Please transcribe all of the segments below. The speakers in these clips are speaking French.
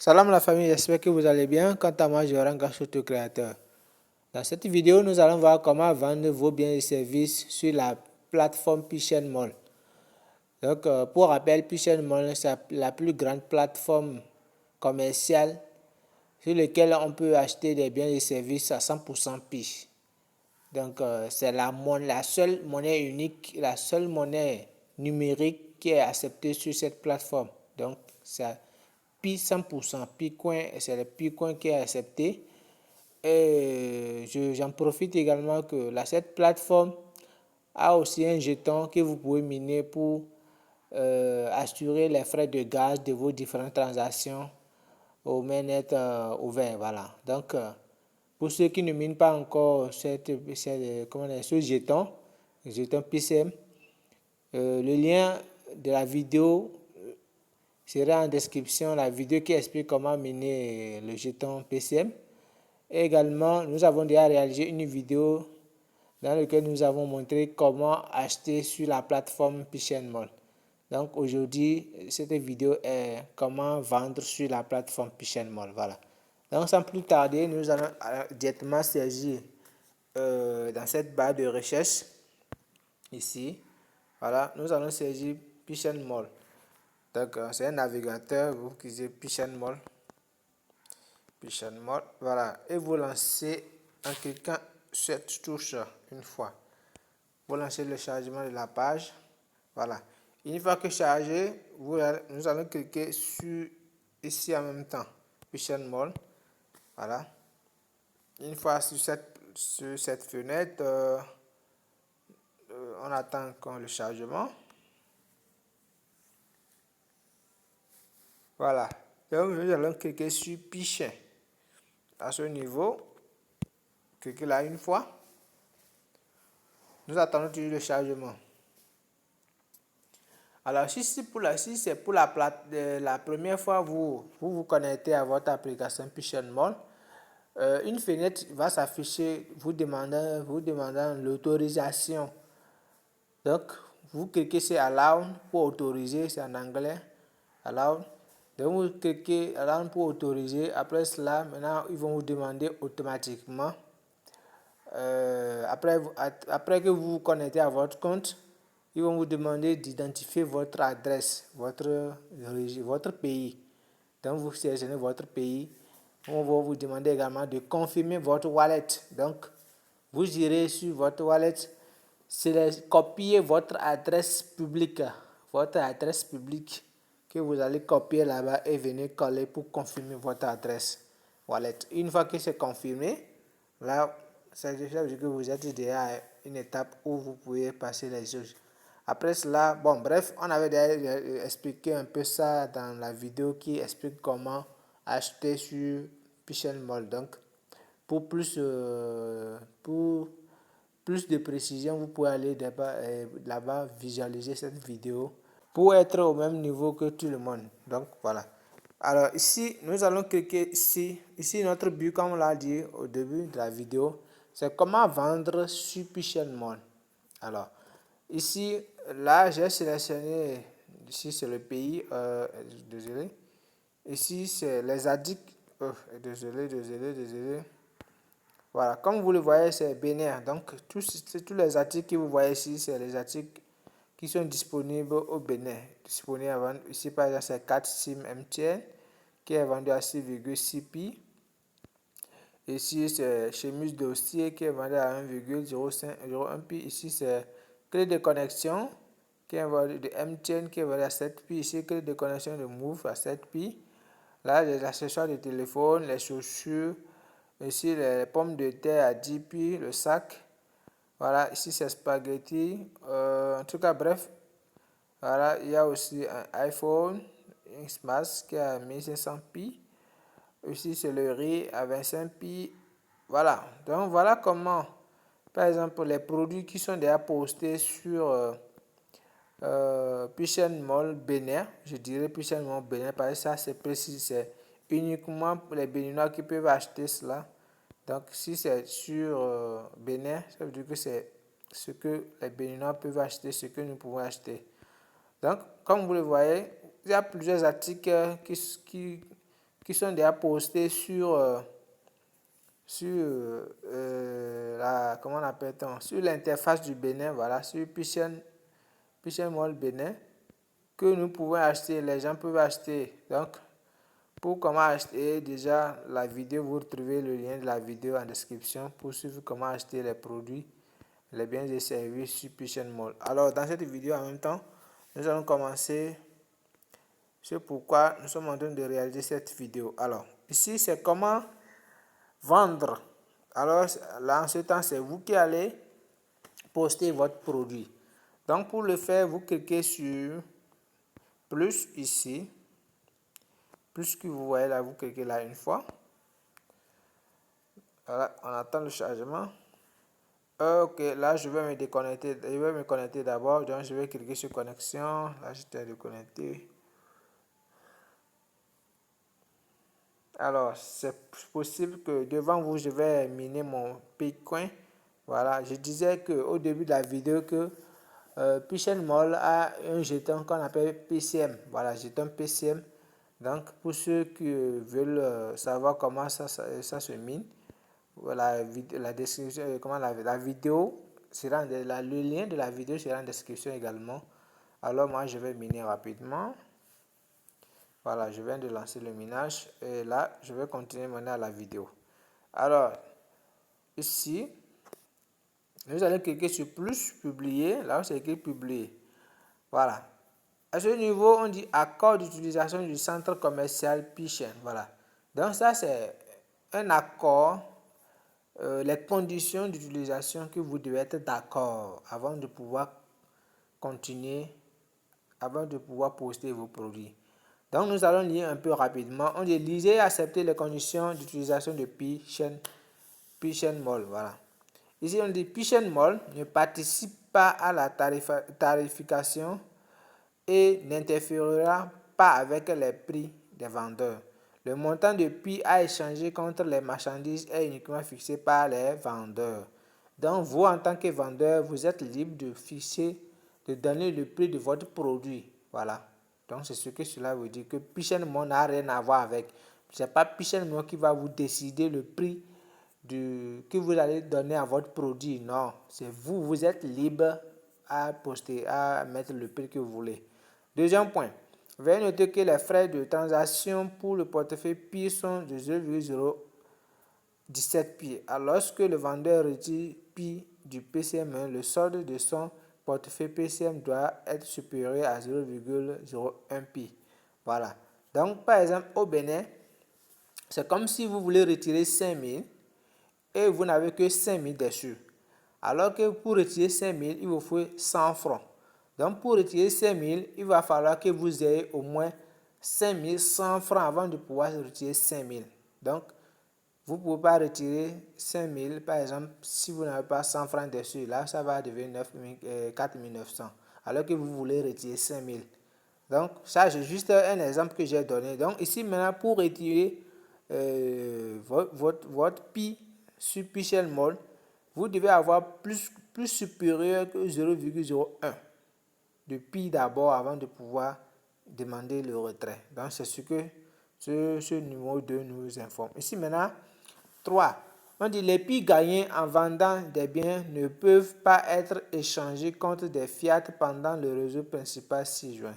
Salam la famille, j'espère que vous allez bien. Quant à moi, je rends grâce au Créateur. Dans cette vidéo, nous allons voir comment vendre vos biens et services sur la plateforme Pitch&M Mall. Donc, pour rappel, Pitch&M Mall, c'est la plus grande plateforme commerciale sur laquelle on peut acheter des biens et services à 100% Pitch. Donc, c'est la seule monnaie unique, la seule monnaie numérique qui est acceptée sur cette plateforme. Donc, c'est Pi 100%, Picoin, c'est le Picoin qui est accepté. Et j'en profite également que cette plateforme a aussi un jeton que vous pouvez miner pour assurer les frais de gaz de vos différentes transactions au mainnet ouvert. Voilà. Donc, pour ceux qui ne minent pas encore ce jeton, le jeton PCM, le lien de la vidéo sera en description, la vidéo qui explique comment miner le jeton PCM. Et également, nous avons déjà réalisé une vidéo dans laquelle nous avons montré comment acheter sur la plateforme Pitch&M Mall. Donc aujourd'hui, cette vidéo est comment vendre sur la plateforme Pitch&M Mall. Voilà. Donc sans plus tarder, nous allons directement saisir dans cette barre de recherche ici. Voilà, nous allons saisir Pitch&M Mall. Donc c'est un navigateur, vous utilisez Pitch&M Mall. Pitch&M Mall, voilà, et vous lancez en cliquant cette touche une fois. Vous lancez le chargement de la page. Voilà. Une fois que chargé, nous allons cliquer sur ici en même temps. Pitch&M Mall. Voilà. Une fois sur cette fenêtre, on attend encore le chargement. Voilà. Donc nous allons cliquer sur Pitch. À ce niveau, cliquez là une fois. Nous attendons toujours le chargement. Alors, si c'est pour la première fois vous connectez à votre application Pitch&M Mall, une fenêtre va s'afficher vous demandant l'autorisation. Donc, vous cliquez sur Allow pour autoriser, c'est en anglais, Allow. Donc, vous cliquez Allow pour autoriser. Après cela, maintenant, ils vont vous demander automatiquement. Après que vous vous connectez à votre compte, ils vont vous demander d'identifier votre adresse, votre pays. Donc, vous sélectionnez votre pays. On va vous demander également de confirmer votre wallet. Donc, vous irez sur votre wallet, copier votre adresse publique que vous allez copier là-bas et venir coller pour confirmer votre adresse wallet. Une fois que c'est confirmé, là, ça veut dire que vous êtes déjà à une étape où vous pouvez passer les choses. Après cela, bon, bref, on avait déjà expliqué un peu ça dans la vidéo qui explique comment acheter sur Pitch&M Mall. Donc, pour plus de précision, vous pouvez aller là-bas visualiser cette vidéo pour être au même niveau que tout le monde. Donc, voilà. Alors, ici, nous allons cliquer ici. Ici, notre but, comme on l'a dit au début de la vidéo, c'est comment vendre sur Pitch&M Mall. Alors, ici, là, j'ai sélectionné, ici c'est le pays, désolé. Ici, c'est les articles, désolé. Voilà, comme vous le voyez, c'est Bénin. Donc, tous les articles que vous voyez ici, c'est les articles qui sont disponibles au Bénin. Disponibles à vendre. Ici, par exemple, c'est 4 SIM MTN qui est vendu à 6,6 pi. Ici, c'est chemise dossier qui est vendu à 1,01 pi. Ici, c'est clé de connexion qui est vendu de MTN qui est vendu à 7 pi. Ici, clé de connexion de Move à 7 pi. Là, les accessoires de téléphone, les chaussures. Ici, les pommes de terre à 10 pi, le sac. Voilà, ici, c'est spaghetti. En tout cas, bref. Voilà, il y a aussi un iPhone, un Smash qui est à 1500 pi. Ici, c'est le riz à 25 pi. Voilà. Donc, voilà comment, par exemple, les produits qui sont déjà postés sur Pitch&M Mall Bénin. Je dirais Pitch&M Mall Bénin parce que ça, c'est précis. C'est uniquement pour les Béninois qui peuvent acheter cela. Donc, si c'est sur Bénin, ça veut dire que c'est ce que les Béninois peuvent acheter, ce que nous pouvons acheter. Donc, comme vous le voyez, il y a plusieurs articles qui qui sont déjà postés sur comment on appelle-t-on, sur l'interface du Bénin, voilà, sur Pission Mall Bénin, que nous pouvons acheter, les gens peuvent acheter. Donc, pour comment acheter, déjà la vidéo, vous retrouvez le lien de la vidéo en description pour suivre comment acheter les produits, les biens et services sur Pission Mall. Alors, dans cette vidéo, en même temps, nous allons commencer sur pourquoi nous sommes en train de réaliser cette vidéo. Alors, ici, c'est comment vendre. Alors, là, en ce temps, c'est vous qui allez poster votre produit. Donc, pour le faire, vous cliquez sur plus ici. Plus que vous voyez là, vous cliquez là une fois. Voilà, on attend le chargement. Ok, là, je vais me déconnecter. Je vais me connecter d'abord. Donc, je vais cliquer sur connexion. Là, j'étais déconnecté. Alors, c'est possible que devant vous, je vais miner mon Bitcoin. Voilà, je disais qu'au début de la vidéo que Pission Mall a un jeton qu'on appelle PCM. Voilà, jeton PCM. Donc, pour ceux qui veulent savoir comment ça se mine, voilà, la description, comment la vidéo sera le lien de la vidéo sera en description également. Alors, moi, je vais miner rapidement. Voilà, je viens de lancer le minage et là, je vais continuer maintenant la vidéo. Alors, ici, nous allons cliquer sur plus, publier. Là, c'est écrit publier. Voilà. À ce niveau, on dit accord d'utilisation du centre commercial Pission. Voilà. Donc, ça, c'est un accord, les conditions d'utilisation que vous devez être d'accord avant de pouvoir continuer, avant de pouvoir poster vos produits. Donc, nous allons lire un peu rapidement. On dit lisez et acceptez les conditions d'utilisation de Pission Mall. Voilà. Ici, on dit Pission Mall ne participe pas à la tarification et n'interférera pas avec les prix des vendeurs. Le montant de prix à échanger contre les marchandises est uniquement fixé par les vendeurs. Donc, vous, en tant que vendeur, vous êtes libre de fixer, de donner le prix de votre produit. Voilà. Donc, c'est ce que cela veut dire, que Pission Mall n'a rien à voir avec. Ce n'est pas Pission Mall qui va vous décider le prix que vous allez donner à votre produit. Non, c'est vous, vous êtes libre à poster, à mettre le prix que vous voulez. Deuxième point, veuillez noter que les frais de transaction pour le portefeuille PI sont de 0,017 pi. Alors, lorsque le vendeur retire pi du PCM1, le solde de son portefeuille PCM doit être supérieur à 0,01 pi. Voilà. Donc, par exemple, au Bénin, c'est comme si vous voulez retirer 5000 et vous n'avez que 5000 dessus. Alors que pour retirer 5000, il vous faut 100 francs. Donc, pour retirer 5000, il va falloir que vous ayez au moins 5100 francs avant de pouvoir retirer 5000. Donc, vous ne pouvez pas retirer 5000, par exemple, si vous n'avez pas 100 francs dessus. Là, ça va devenir 4900. Alors que vous voulez retirer 5000. Donc, ça, c'est juste un exemple que j'ai donné. Donc, ici, maintenant, pour retirer votre pi sur Pission Mall, vous devez avoir plus supérieur que 0,01 de pi d'abord avant de pouvoir demander le retrait. Donc, c'est ce que ce numéro 2 nous informe. Ici, maintenant, 3. On dit les pi gagnés en vendant des biens ne peuvent pas être échangés contre des fiat pendant le réseau principal 6 juin.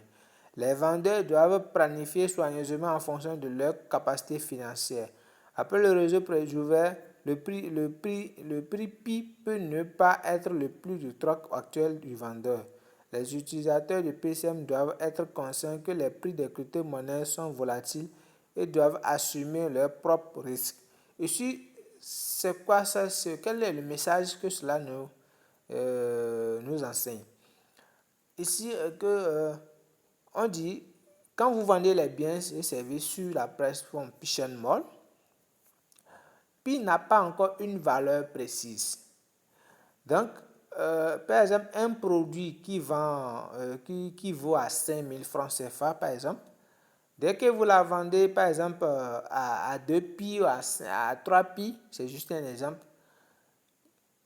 Les vendeurs doivent planifier soigneusement en fonction de leur capacité financière. Après le réseau préouvert, le prix pi peut ne pas être le plus du troc actuel du vendeur. Les utilisateurs de PCM doivent être conscients que les prix des crypto-monnaies sont volatiles et doivent assumer leurs propres risques. Ici, c'est quoi ça? Quel est le message que cela nous enseigne? Ici, on dit, quand vous vendez les biens et services sur la plateforme Pission Mall, Pi n'a pas encore une valeur précise. Donc, par exemple, un produit qui vaut à 5000 francs CFA, par exemple, dès que vous la vendez, par exemple, à 2 pi ou à 3 pi, c'est juste un exemple,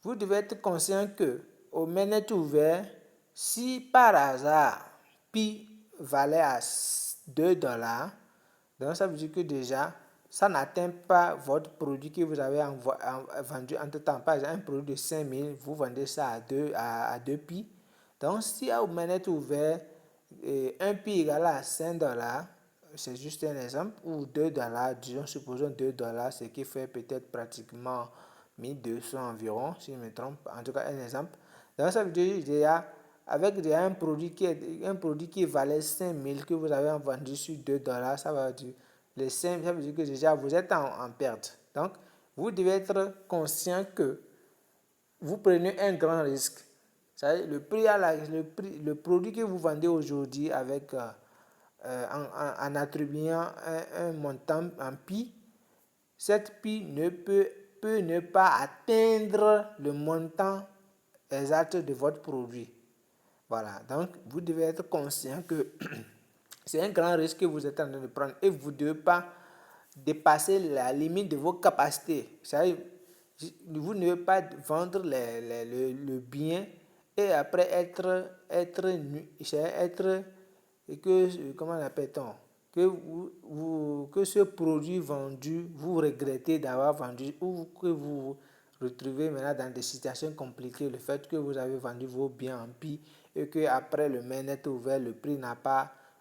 vous devez être conscient que au mainnet ouvert, si par hasard pi valait à 2 $, Donc, ça veut dire que déjà, ça n'atteint pas votre produit que vous avez vendu entre temps. Par exemple, un produit de 5 000, vous vendez ça à 2 pi. Donc, si vous manette ouvert, 1 pi égale à 5 $, c'est juste un exemple, ou 2 $, disons, supposons 2 $, ce qui fait peut-être pratiquement 1200 environ, si je me trompe, en tout cas un exemple. Donc, ça veut dire déjà, avec déjà un produit qui valait 5 000 que vous avez vendu sur 2 $, ça veut dire, ça veut dire que déjà vous êtes en perte. Donc, vous devez être conscient que vous prenez un grand risque. Le produit que vous vendez aujourd'hui avec en attribuant un montant en pi, cette pi peut ne pas atteindre le montant exact de votre produit. Voilà, donc vous devez être conscient que c'est un grand risque que vous êtes en train de prendre et vous ne devez pas dépasser la limite de vos capacités. Vous ne devez pas vendre le bien et après comment l'appelle-t-on? Que ce produit vendu, vous regrettez d'avoir vendu ou que vous vous retrouvez maintenant dans des situations compliquées. Le fait que vous avez vendu vos biens en pi et que après le mainnet ouvert, le prix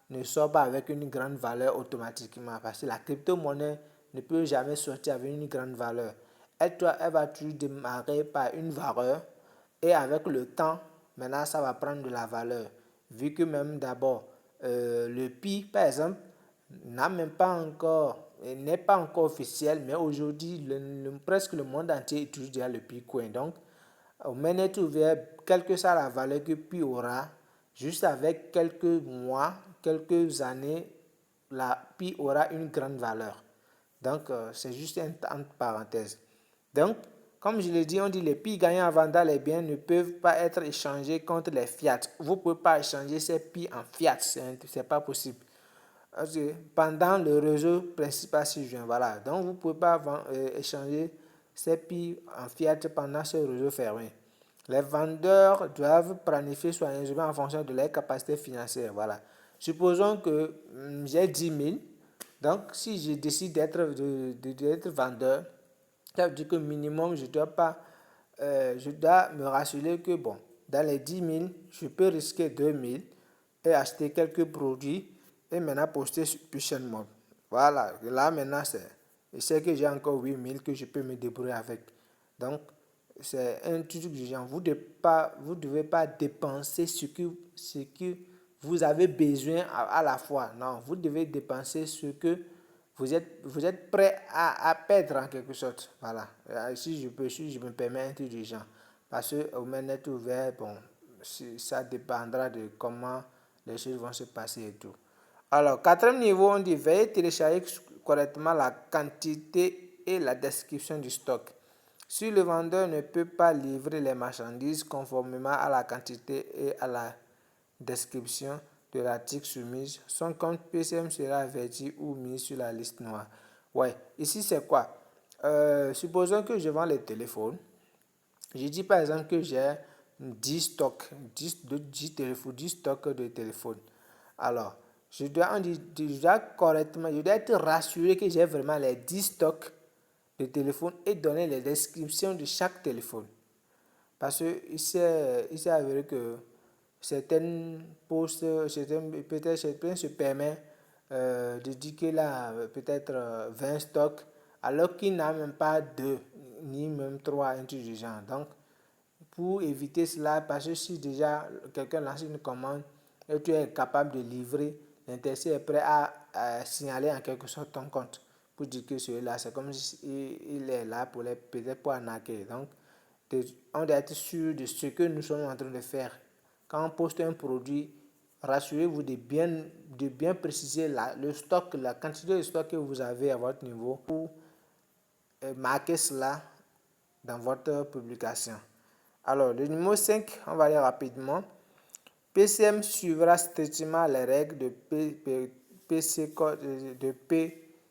ne sort pas avec une grande valeur automatiquement parce que la crypto-monnaie ne peut jamais sortir avec une grande valeur. Elle va toujours démarrer par une valeur et avec le temps, maintenant ça va prendre de la valeur. Vu que même d'abord, le pi, par exemple, n'est pas encore officiel, mais aujourd'hui, presque le monde entier utilise déjà le Bitcoin. Donc, au mainnet ouvert, quelle que soit la valeur que Pi aura, juste avec quelques mois, quelques années, la Pi aura une grande valeur. Donc, c'est juste entre parenthèses. Donc, comme je l'ai dit, on dit les Pi gagnants en vendant les biens ne peuvent pas être échangés contre les fiat. Vous ne pouvez pas échanger ces Pi en fiat, c'est pas possible. Pendant le réseau principal si juin, voilà. Donc, vous ne pouvez pas échanger ces Pi en fiat pendant ce réseau fermé. Les vendeurs doivent planifier soigneusement en fonction de leurs capacités financières. Voilà. Supposons que j'ai 10 000. Donc, si je décide d'être vendeur, ça veut dire que minimum, je dois me rassurer que, bon, dans les 10 000, je peux risquer 2 000 et acheter quelques produits et maintenant poster sur Push'n'More. Voilà, là maintenant, je sais que j'ai encore 8 000 que je peux me débrouiller avec. Donc, c'est un truc du genre. Vous ne devez pas dépenser ce que vous avez besoin à la fois. Non, vous devez dépenser ce que vous êtes prêt à perdre en quelque sorte. Voilà. Si je me permets un truc du genre. Parce que au mainnet ouvert, bon, ça dépendra de comment les choses vont se passer et tout. Alors, quatrième niveau, on dit veillez télécharger correctement la quantité et la description du stock. Si le vendeur ne peut pas livrer les marchandises conformément à la quantité et à la description de l'article soumise, son compte PCM sera averti ou mis sur la liste noire. Ouais, ici c'est quoi? Supposons que je vends les téléphones. Je dis par exemple que j'ai 10 stocks, 10 stocks de téléphones. Alors, je dois correctement, je dois être rassuré que j'ai vraiment les 10 stocks de téléphone et donner les descriptions de chaque téléphone. Parce qu'il s'est avéré que certaines postes, peut-être certains se permet de dire qu'il a peut-être 20 stocks alors qu'il n'a même pas 2 ni même 3 un truc du genre. Donc, pour éviter cela, parce que si déjà quelqu'un lance une commande et tu es capable de livrer, l'intéressé est prêt à signaler en quelque sorte ton compte pour dire que celui-là, c'est comme s'il est là pour peut-être pour arnaquer. Donc, on doit être sûr de ce que nous sommes en train de faire. Quand on poste un produit, rassurez-vous de bien préciser le stock, la quantité de stock que vous avez à votre niveau pour marquer cela dans votre publication. Alors, le numéro 5, on va aller rapidement. PCM suivra strictement les règles de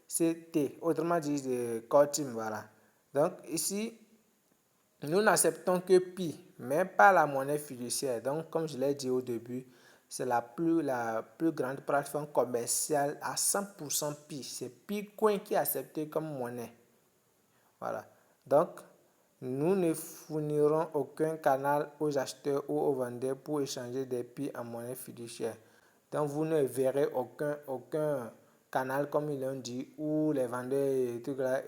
PCT, autrement dit de CORTIM, voilà. Donc ici, nous n'acceptons que Pi, mais pas la monnaie fiduciaire. Donc comme je l'ai dit au début, c'est la plus grande plateforme commerciale à 100% Pi. C'est Picoin qui est accepté comme monnaie. Voilà. Donc, nous ne fournirons aucun canal aux acheteurs ou aux vendeurs pour échanger des Pi en monnaie fiduciaire. Donc, vous ne verrez aucun canal, comme ils l'ont dit, où les vendeurs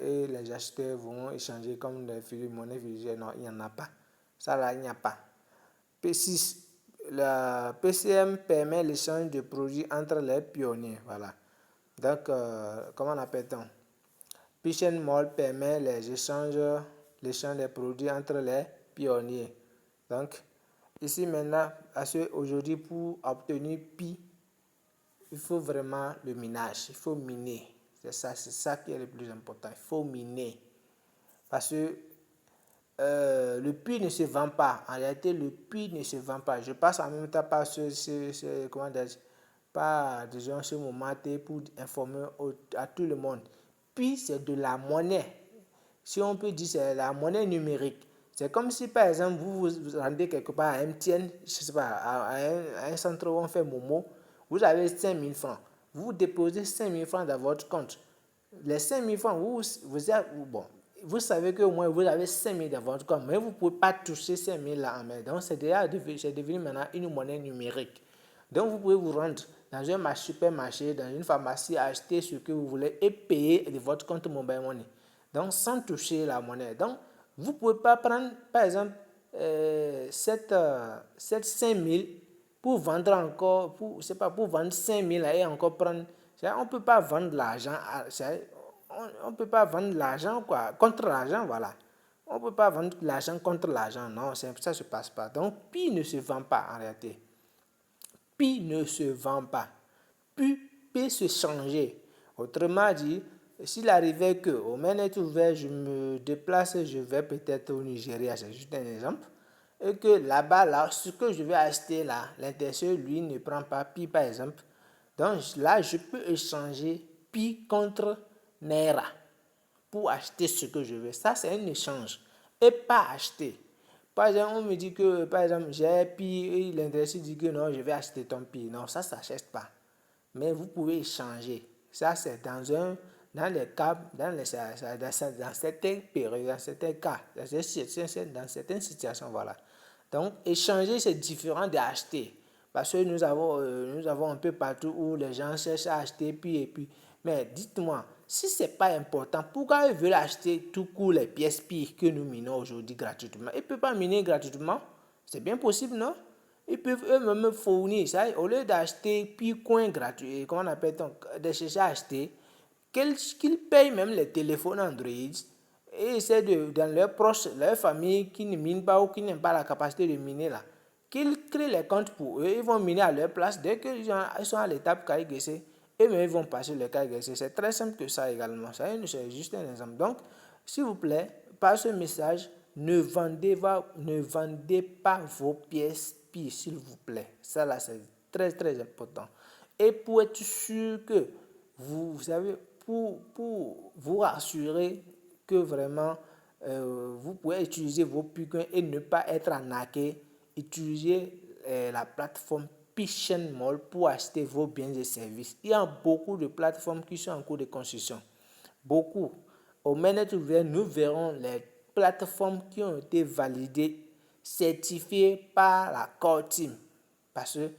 et les acheteurs vont échanger comme des monnaies fiduciaires. Non, il n'y en a pas. Ça là, il n'y a pas. P6. La PCM permet l'échange de produits entre les pionniers. Voilà. Donc, comment on appelle-t-on? Pichen Mall permet l'échange des produits entre les pionniers. Donc, ici maintenant, aujourd'hui, pour obtenir Pi, il faut vraiment le minage. Il faut miner. C'est ça qui est le plus important. Il faut miner. Parce que le Pi ne se vend pas. En réalité, le Pi ne se vend pas. Je passe en même temps par disons, ce moment pour informer à tout le monde. Pi, c'est de la monnaie. Si on peut dire, c'est la monnaie numérique. C'est comme si, par exemple, vous vous rendez quelque part à MTN, je sais pas, à un centre où on fait Momo, vous avez 5000 francs. Vous déposez 5000 francs dans votre compte. Les 5000 francs, vous savez qu'au moins vous avez 5000 dans votre compte, mais vous ne pouvez pas toucher 5000 là en main. Donc, c'est devenu maintenant une monnaie numérique. Donc, vous pouvez vous rendre dans un supermarché, dans une pharmacie, acheter ce que vous voulez et payer de votre compte mobile money. Donc, sans toucher la monnaie. Donc, vous ne pouvez pas prendre, par exemple, cette 5000 pour vendre encore, pour vendre 5000 et encore prendre. On ne peut pas vendre l'argent, on peut pas vendre l'argent contre l'argent, voilà. On ne peut pas vendre l'argent contre l'argent, non, ça ne se passe pas. Donc, Pi ne se vend pas en réalité. Pi ne se vend pas. Pi peut se changer. Autrement dit, s'il arrivait que au Mainnet ouvert, je me déplace, je vais peut-être au Nigeria, c'est juste un exemple, et que là-bas, ce que je vais acheter là, l'intéresseur, lui, ne prend pas Pi, par exemple. Donc là, je peux échanger Pi contre Naira pour acheter ce que je veux. Ça, c'est un échange et pas acheter. Par exemple, on me dit que, par exemple, j'ai Pi et l'intéressé dit que non, je vais acheter ton Pi. Non, ça ne s'achète pas. Mais vous pouvez échanger. Ça, c'est dans les cas, dans certaines périodes, dans certains cas, dans certaines situations, voilà. Donc, échanger, c'est différent d'acheter. Parce que nous avons un peu partout où les gens cherchent à acheter Pi et puis. Mais dites-moi, si ce n'est pas important, pourquoi ils veulent acheter tout court les pièces Pi que nous minons aujourd'hui gratuitement? Ils ne peuvent pas miner gratuitement. C'est bien possible, non? Ils peuvent eux-mêmes fournir ça. Au lieu d'acheter Pi coin gratuit, comment on appelle-t-on, de chercher à acheter, qu'ils payent même les téléphones Android et essaient dans leurs proches, leur famille qui ne minent pas ou qui n'ont pas la capacité de miner là, qu'ils créent les comptes pour eux, ils vont miner à leur place. Dès qu'ils sont à l'étape KYC, eux-mêmes ils vont passer le KYC. C'est très simple que ça également. Ça, c'est juste un exemple. Donc, s'il vous plaît, par ce message, ne vendez pas vos pièces Pi, s'il vous plaît. Ça là, c'est très très important. Et pour être sûr que vous savez, pour vous rassurer que vraiment vous pouvez utiliser vos Picoins et ne pas être arnaqué, utilisez la plateforme Pichen Mall pour acheter vos biens et services. Il y a beaucoup de plateformes qui sont en cours de construction. Beaucoup. Au Mainnet ouvert, nous verrons les plateformes qui ont été validées, certifiées par la Core Team. Parce que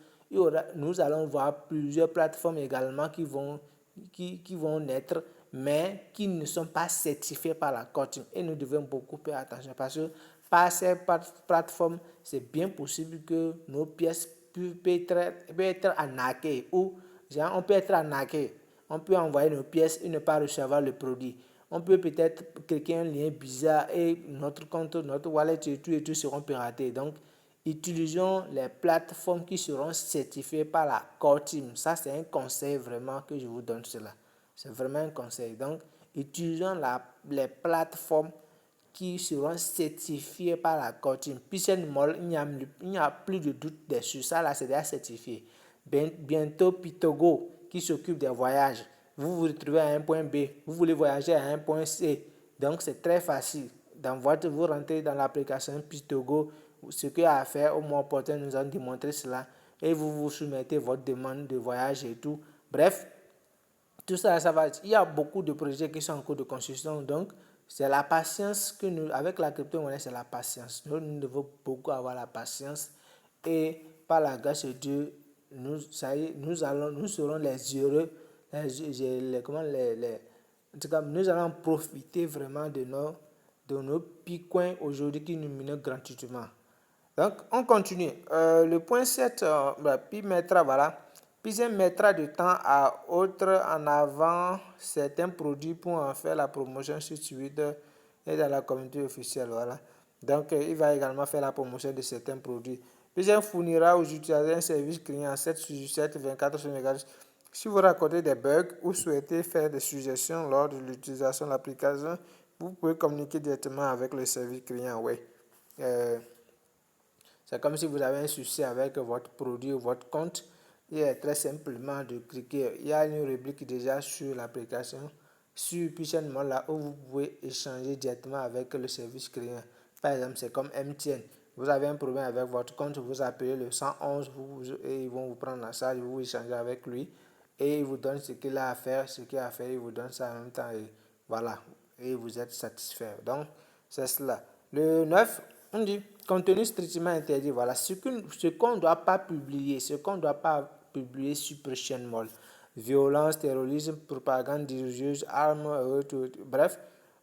nous allons voir plusieurs plateformes également qui vont naître, mais qui ne sont pas certifiées par la Core Team. Et nous devons beaucoup faire attention parce que par ces plateformes, c'est bien possible que nos pièces peuvent être arnaquées ou on peut être arnaqué. On peut envoyer nos pièces et ne pas recevoir le produit. On peut peut-être cliquer un lien bizarre et notre compte, notre wallet et tout seront piratés. Donc, utilisons les plateformes qui seront certifiées par la Core Team. Ça, c'est un conseil vraiment que je vous donne cela. C'est vraiment un conseil. Donc, utilisons les plateformes qui seront certifiées par la Core Team. Pichen Mall, il n'y a plus de doute dessus. Ça, là, c'est déjà certifié. Bientôt, Pitogo, qui s'occupe des voyages. Vous vous retrouvez à un point B, vous voulez voyager à un point C. Donc, c'est très facile. Vous rentrez dans l'application Pitogo, ce qu'il y a à faire au moins opportun, nous avons démontré cela. et vous soumettez votre demande de voyage et tout. Bref, tout ça, ça va. Il y a beaucoup de projets qui sont en cours de construction. Donc, c'est la patience que nous, avec la crypto-monnaie, c'est la patience. Nous devons beaucoup avoir la patience. Et par la grâce de Dieu, nous serons les heureux. En tout cas, nous allons profiter vraiment de nos bitcoins aujourd'hui qui nous minent gratuitement. Donc, on continue. Le point 7, puis mettra, voilà. Puis il mettra du temps à autre en avant certains produits pour en faire la promotion sur Twitter et dans la communauté officielle. Voilà. Donc, il va également faire la promotion de certains produits. Puis il fournira aux utilisateurs un service client 7 sur 7, 24 sur 24. Si vous racontez des bugs ou souhaitez faire des suggestions lors de l'utilisation de l'application, vous pouvez communiquer directement avec le service client. Oui. C'est comme si vous avez un souci avec votre produit ou votre compte. Il est très simplement de cliquer. Il y a une rubrique déjà sur l'application, sur Pitchen.Mall là où vous pouvez échanger directement avec le service client. Par exemple, c'est comme MTN. Vous avez un problème avec votre compte, vous appelez le 111 et ils vont vous prendre en charge, vous échangez avec lui et il vous donne ce qu'il a à faire, il vous donne ça en même temps et voilà, et vous êtes satisfait. Donc, c'est cela. Le 9, on dit contenu strictement interdit. Voilà ce qu'on ne doit pas publier, ce qu'on ne doit pas publier sur Pitchen.Mall. Violence, terrorisme, propagande religieuse, armes, bref,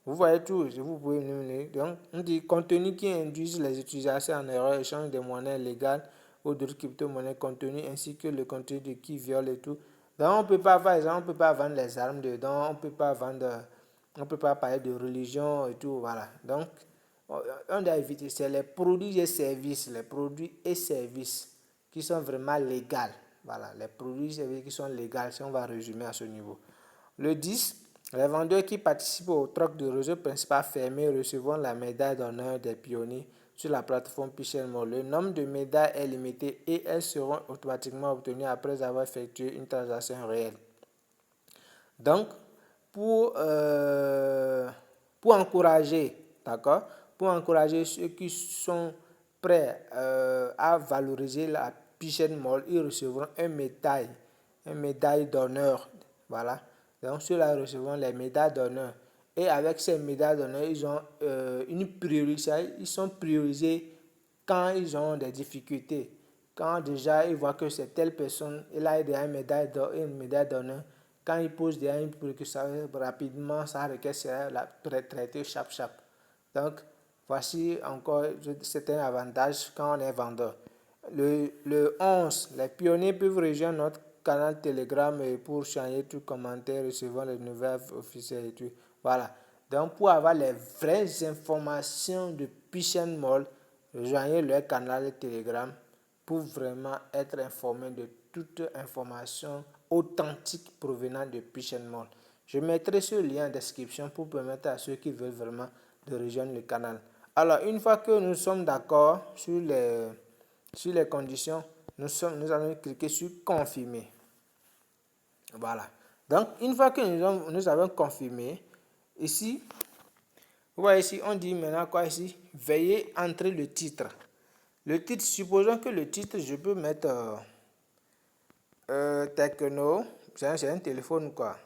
vous voyez tout, vous pouvez nommer. Donc, on dit contenu qui induit les utilisateurs en erreur, échange de monnaies légales ou d'autres crypto-monnaies contenu ainsi que le contenu de qui viole et tout. Donc, on peut pas, par exemple, on peut pas vendre les armes dedans, on peut pas parler de religion et tout, voilà. Donc, on doit éviter, c'est les produits et services qui sont vraiment légaux. Voilà, les produits et services qui sont légaux, si on va résumer à ce niveau. Le 10, les vendeurs qui participent au troc de réseau principal fermé recevront la médaille d'honneur des pionniers sur la plateforme Pitchen.Mall. Le nombre de médailles est limité et elles seront automatiquement obtenues après avoir effectué une transaction réelle. Donc, pour encourager, d'accord, pour encourager ceux qui sont prêts à valoriser la Pitchen.Mall, ils recevront une médaille d'honneur. Voilà. Donc, ceux-là recevront les médailles d'honneur. Et avec ces médailles d'honneur, ils ont une priorité. Ils sont priorisés quand ils ont des difficultés. Quand déjà ils voient que c'est telle personne, il a déjà une médaille d'honneur. Quand ils posent déjà une préoccupation rapidement, ça requiert la traiter chap. Donc, voici encore certains avantages quand on est vendeur. Le 11, les pionniers peuvent rejoindre notre canal Telegram pour changer tout commentaire, recevoir les nouvelles officielles et tout. Voilà. Donc, pour avoir les vraies informations de Pitchen.Mall, rejoignez leur canal Telegram pour vraiment être informé de toute information authentique provenant de Pitchen.Mall. Je mettrai ce lien en description pour permettre à ceux qui veulent vraiment de rejoindre le canal. Alors, une fois que nous sommes d'accord sur les conditions, nous allons cliquer sur confirmer. Voilà. Donc, une fois que nous avons confirmé, ici, vous voyez ici, on dit maintenant quoi ici? Veuillez entrer le titre. Le titre, supposons que le titre, je peux mettre Techno, c'est un téléphone quoi.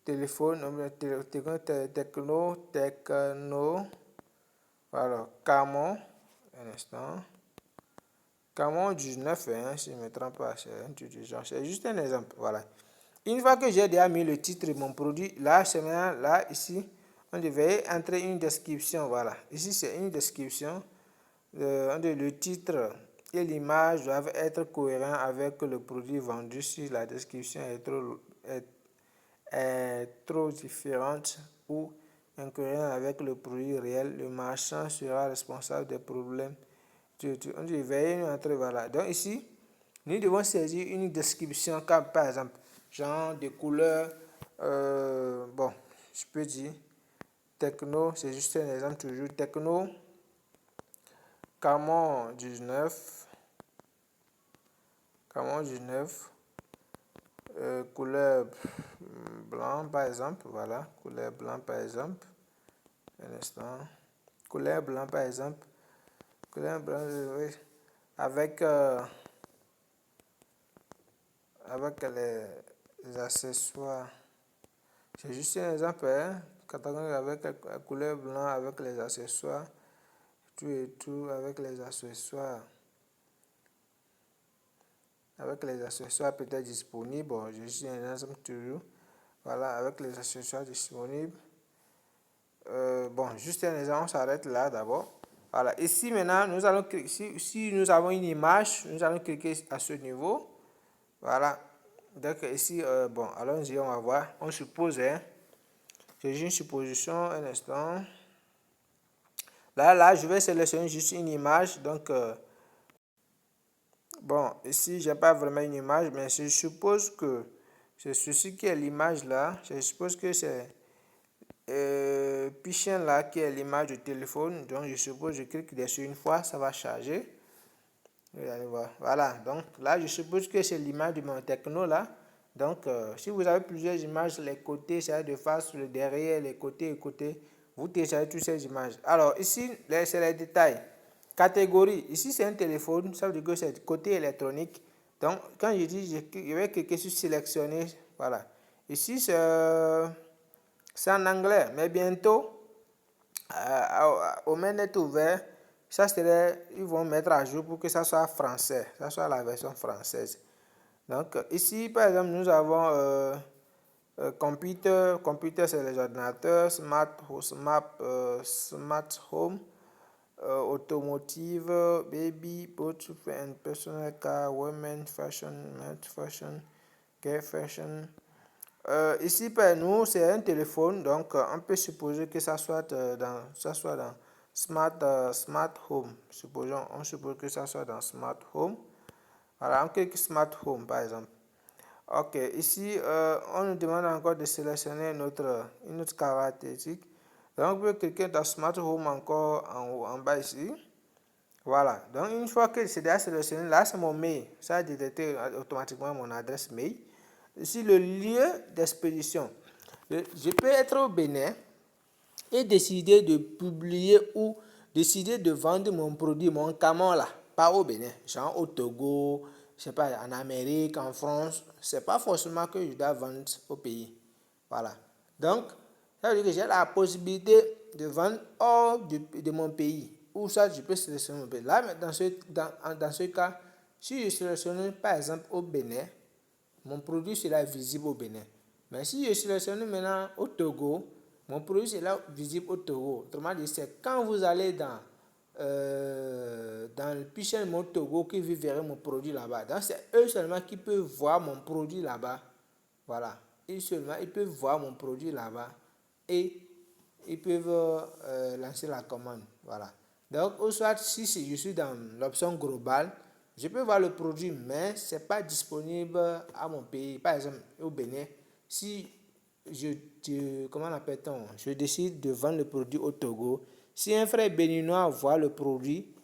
Téléphone, Techno, voilà, Camon, un instant. Camon 19, hein, si je ne me trompe pas, c'est juste un exemple, voilà. Une fois que j'ai déjà mis le titre de mon produit, là, c'est maintenant, là, ici, on devait entrer une description, voilà. Ici, c'est une description. Le titre et l'image doivent être cohérents avec le produit vendu. Si la description est trop différente ou incohérente avec le produit réel, le marchand sera responsable des problèmes. On dit veuillez entrer, voilà. Donc ici, nous devons saisir une description comme par exemple, genre de couleur, bon, je peux dire, Techno, c'est juste un exemple toujours, Techno, Camon 19, couleur blanc par exemple, voilà, couleur blanc par exemple, un instant, couleur blanc par exemple, couleur blanc, oui, avec avec les accessoires. C'est juste un exemple, hein? Catalogue avec la couleur blanc, avec les accessoires, tout et tout, avec les accessoires. Avec les accessoires peut-être disponibles, bon, je suis un exemple toujours. Voilà, avec les accessoires disponibles. Bon, juste un exemple, on s'arrête là d'abord. Voilà, ici maintenant, nous allons si nous avons une image, nous allons cliquer à ce niveau. Voilà, donc ici, bon, allons-y, on va voir. On suppose, hein, j'ai une supposition, un instant. Là, je vais sélectionner juste une image. Donc, bon, ici, j'ai pas vraiment une image, mais je suppose que c'est ceci qui est l'image là. Je suppose que c'est Pichien là qui est l'image du téléphone. Donc, je suppose je clique dessus une fois, ça va charger. Vous allez voir. Voilà, donc là, je suppose que c'est l'image de mon techno là. Donc, si vous avez plusieurs images, les côtés, c'est de face, le derrière, les côtés et côtés, vous téléchargez toutes ces images. Alors, ici, c'est les détails. Catégorie, ici, c'est un téléphone, ça veut dire que c'est côté électronique. Donc, quand je dis, je vais cliquer sur sélectionner, voilà. Ici, c'est en anglais, mais bientôt, au manettes ouvert, ça serait, ils vont mettre à jour pour que ça soit français, ça soit la version française. Donc ici par exemple nous avons computer c'est les ordinateurs, smart home, automotive, baby, boat and personal car, women, fashion, men's fashion, gay fashion. Ici, pour nous, c'est un téléphone, donc on peut supposer que ça soit dans smart home. On suppose que ça soit dans smart home. Voilà, on clique smart home par exemple. Ok, ici, on nous demande encore de sélectionner une autre caractéristique. Donc, on peut cliquer dans smart home encore en haut, en bas ici. Voilà, donc une fois que c'est déjà sélectionné, là c'est mon mail. Ça a détecté automatiquement mon adresse mail. Ici, le lieu d'expédition. Je peux être au Bénin et décider de publier ou décider de vendre mon produit, mon camion là, pas au Bénin, genre au Togo, je sais pas, en Amérique, en France. C'est pas forcément que je dois vendre au pays. Voilà. Donc, ça veut dire que j'ai la possibilité de vendre hors de mon pays. Ou ça, je peux sélectionner mon pays. Là, dans ce cas, si je sélectionne par exemple au Bénin, mon produit sera visible au Bénin. Mais si je sélectionne maintenant au Togo, mon produit sera visible au Togo. Autrement dit, c'est quand vous allez dans le Pichel Mon Togo que vous verrez mon produit là-bas. Donc c'est eux seulement qui peuvent voir mon produit là-bas. Voilà. Ils peuvent voir mon produit là-bas et ils peuvent lancer la commande. Voilà. Donc, au soit, si je suis dans l'option globale, je peux voir le produit, mais ce n'est pas disponible à mon pays. Par exemple, au Bénin, si comment appelle-t-on, je décide de vendre le produit au Togo, si un frère béninois voit le produit,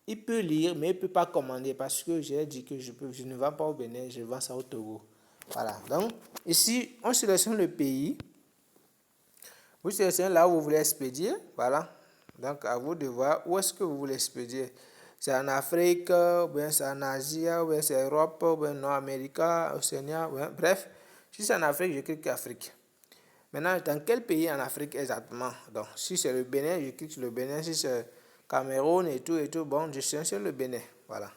il peut lire, mais il ne peut pas commander parce que j'ai dit que je ne vends pas au Bénin, je vends ça au Togo. Voilà. Donc, ici, on sélectionne le pays. Vous sélectionnez là où vous voulez expédier. Voilà. Donc, à vous de voir où est-ce que vous voulez expédier. C'est en Afrique, ou bien c'est en Asie, ou bien c'est en Europe, ou bien Nord-Amérique, Océanie. Bref, si c'est en Afrique, je clique Afrique. Maintenant, dans quel pays en Afrique exactement? Donc, si c'est le Bénin, je clique sur le Bénin. Si c'est Cameroun et tout, bon, je sélectionne le Bénin. Voilà.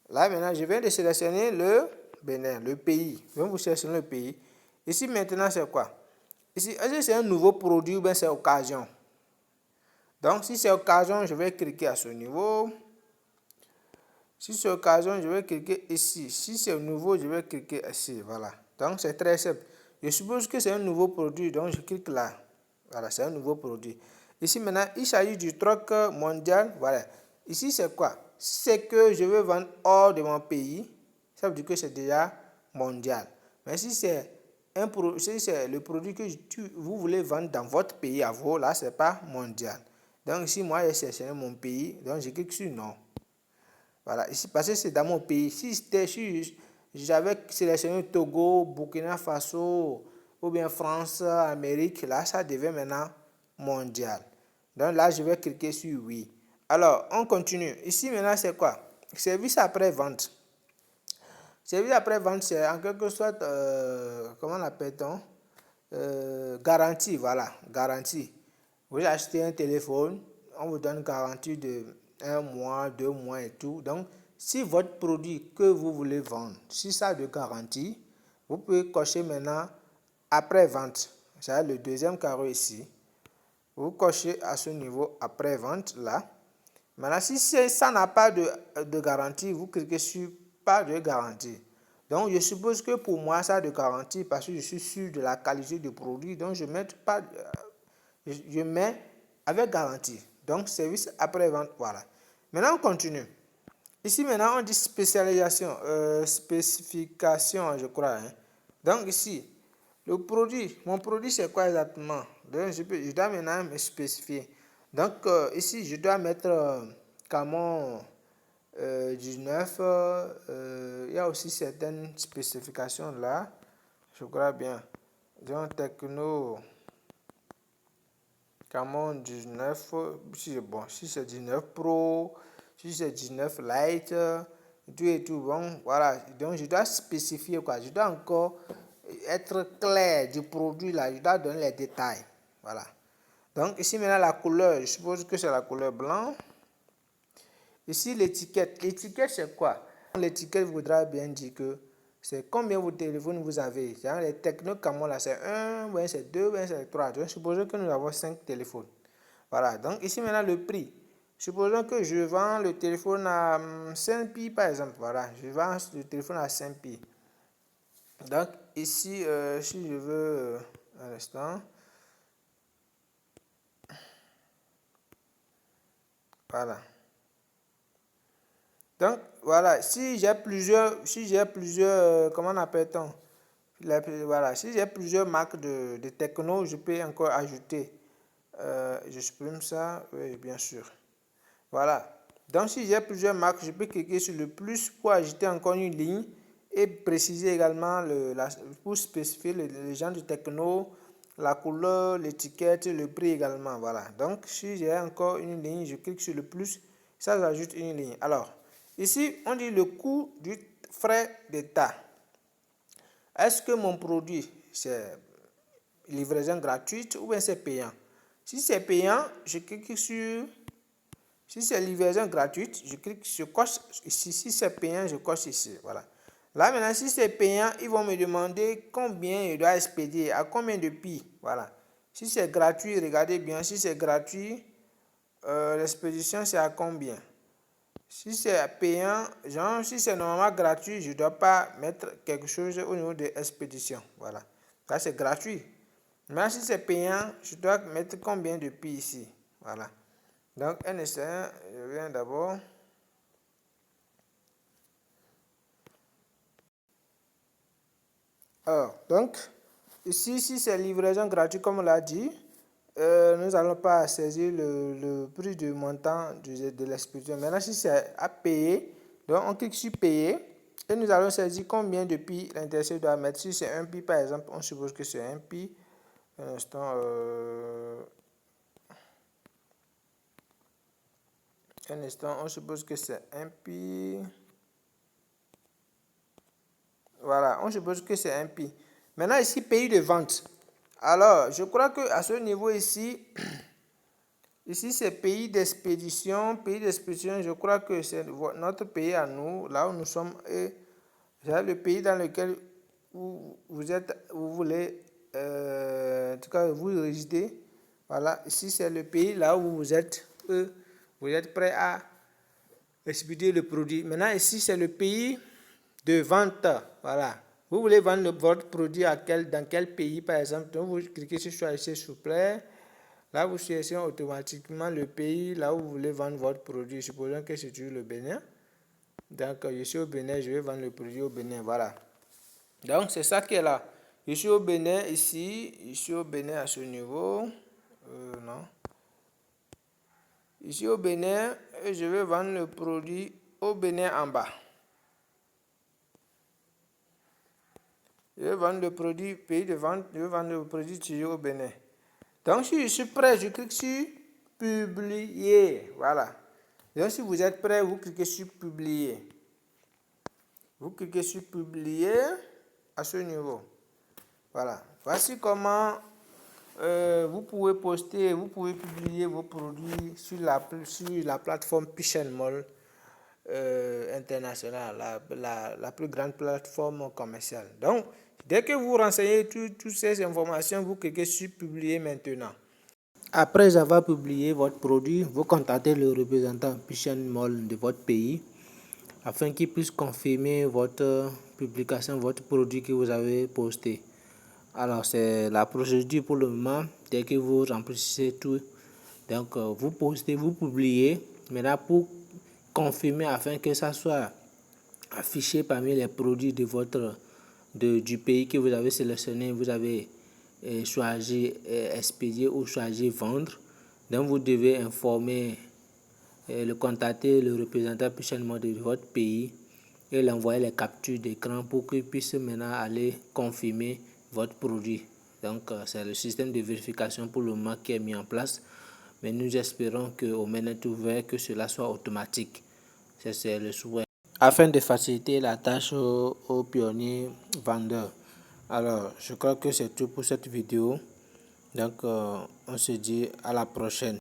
Là, maintenant, je viens de sélectionner le Bénin, le pays. Je vais vous sélectionner le pays. Ici, maintenant, c'est quoi? Ici, est-ce que c'est un nouveau produit ou bien c'est occasion? Donc, si c'est occasion, je vais cliquer à ce niveau. Si c'est occasion, je vais cliquer ici. Si c'est nouveau, je vais cliquer ici. Voilà. Donc, c'est très simple. Je suppose que c'est un nouveau produit, donc je clique là. Voilà, c'est un nouveau produit. Ici, maintenant, il s'agit du troc mondial. Voilà. Ici, c'est quoi? C'est que je veux vendre hors de mon pays. Ça veut dire que c'est déjà mondial. Mais si c'est le produit que vous voulez vendre dans votre pays à vous, là, c'est pas mondial. Donc, ici, moi, j'ai sélectionné mon pays. Donc, je clique sur non. Voilà, ici, parce que c'est dans mon pays. Si j'avais sélectionné Togo, Burkina Faso, ou bien France, Amérique, là, ça devient maintenant mondial. Donc là, je vais cliquer sur oui. Alors, on continue. Ici, maintenant, c'est quoi? Service après-vente. Service après-vente, c'est en quelque sorte, comment l'appelle-t-on? Garantie, voilà, garantie. Vous achetez un téléphone, on vous donne garantie de 1 mois, 2 mois et tout. Donc, si votre produit que vous voulez vendre, si ça a de garantie, vous pouvez cocher maintenant après-vente. C'est le deuxième carreau ici. Vous cochez à ce niveau après-vente là. Maintenant, si ça n'a pas de garantie, vous cliquez sur pas de garantie. Donc, je suppose que pour moi, ça a de garantie parce que je suis sûr de la qualité du produit. Donc, je mets avec garantie. Donc, service après-vente, voilà. Maintenant, on continue. Ici, maintenant, on dit spécialisation, spécification, je crois. Hein. Donc, ici, le produit, mon produit, c'est quoi exactement? Donc, je dois maintenant me spécifier. Donc, ici, je dois mettre Camon 19. Il y a aussi certaines spécifications là. Je crois bien. Donc, Techno Camon 19. Si c'est 19 Pro, si c'est 19 Lite, tout et tout. Bon, voilà. Donc, je dois spécifier quoi. Je dois encore être clair du produit là. Je dois donner les détails. Voilà. Donc, ici maintenant la couleur. Je suppose que c'est la couleur blanc. Ici, l'étiquette. L'étiquette, c'est quoi? L'étiquette voudra bien dire que c'est combien de téléphones vous avez. Genre, les Techno Camon, là, c'est 1, ouais, c'est 2, ouais, c'est 3. Donc, supposons que nous avons 5 téléphones. Voilà. Donc, ici, maintenant, le prix. Supposons que je vends le téléphone à 5 pi, par exemple. Voilà. Je vends le téléphone à 5 pi. Donc, ici, si je veux, un instant. Voilà. Donc, voilà, si j'ai plusieurs, comment on appelle-t-on? Voilà, si j'ai plusieurs marques de techno, je peux encore ajouter. Je supprime ça, oui, bien sûr. Voilà. Donc, si j'ai plusieurs marques, je peux cliquer sur le plus pour ajouter encore une ligne et préciser également, pour spécifier les gens de techno, la couleur, l'étiquette, le prix également. Voilà. Donc, si j'ai encore une ligne, je clique sur le plus, ça ajoute une ligne. Alors, ici, on dit le coût du frais d'État. Est-ce que mon produit, c'est livraison gratuite ou bien c'est payant? Si c'est payant, je clique sur... Si c'est livraison gratuite, je coche ici. Si c'est payant, je coche ici. Voilà. Là, maintenant, si c'est payant, ils vont me demander combien je dois expédier, à combien de pi. Voilà. Si c'est gratuit, regardez bien. Si c'est gratuit, l'expédition, c'est à combien? Si c'est payant, genre, si c'est normalement gratuit, je ne dois pas mettre quelque chose au niveau de l'expédition. Voilà. Là, c'est gratuit. Mais si c'est payant, je dois mettre combien de pi ici. Voilà. Donc, un instant, je viens d'abord. Alors, donc, ici, si c'est livraison gratuite, comme on l'a dit, nous n'allons pas saisir le prix du montant de l'expédition. Maintenant, si c'est à payer, donc on clique sur payer et nous allons saisir combien de pi l'intéressé doit mettre. Si c'est un pi, par exemple, on suppose que c'est un pi. Un instant, on suppose que c'est un pi. Voilà, on suppose que c'est un pi. Maintenant, ici, pays de vente. Alors, je crois qu'à ce niveau ici, ici c'est pays d'expédition. Pays d'expédition, je crois que c'est notre pays à nous, là où nous sommes. Et c'est le pays dans lequel vous êtes, vous voulez, en tout cas, vous résidez. Voilà, ici c'est le pays là où vous êtes prêt à expédier le produit. Maintenant, ici c'est le pays de vente. Voilà. Vous voulez vendre votre produit dans quel pays, par exemple. Donc, vous cliquez sur choisir s'il vous plaît. Là, vous choisissez automatiquement le pays là où vous voulez vendre votre produit. Supposons que c'est le Bénin. Donc, je suis au Bénin, je vais vendre le produit au Bénin. Voilà. Donc, c'est ça qui est là. Je suis au Bénin ici. Je suis au Bénin à ce niveau. Non. Ici au Bénin, je vais vendre le produit au Bénin en bas. Je vais vendre le produit, pays de vente, je vais vendre le produit toujours au Bénin. Donc, si je suis prêt, je clique sur publier. Voilà. Donc, si vous êtes prêt, vous cliquez sur publier. Vous cliquez sur publier à ce niveau. Voilà. Voici comment vous pouvez poster, vous pouvez publier vos produits sur la plateforme Pitch & Moll internationale, la plus grande plateforme commerciale. Donc, dès que vous renseignez toutes ces informations, vous cliquez sur publier maintenant. Après avoir publié votre produit, vous contactez le représentant Pitch & Moll de votre pays afin qu'il puisse confirmer votre publication, votre produit que vous avez posté. Alors, c'est la procédure pour le moment. Dès que vous remplissez tout, donc vous postez, vous publiez. Maintenant, pour confirmer afin que ça soit affiché parmi les produits de du pays que vous avez sélectionné, vous avez choisi expédier ou choisi vendre. Donc, vous devez informer contacter le représentant prochainement de votre pays et l'envoyer les captures d'écran pour qu'il puisse maintenant aller confirmer votre produit. Donc, c'est le système de vérification pour le moment qui est mis en place. Mais nous espérons qu'au moment ouvert, que cela soit automatique. C'est le souhait. Afin de faciliter la tâche aux pionniers vendeurs. Alors, je crois que c'est tout pour cette vidéo. Donc, on se dit à la prochaine.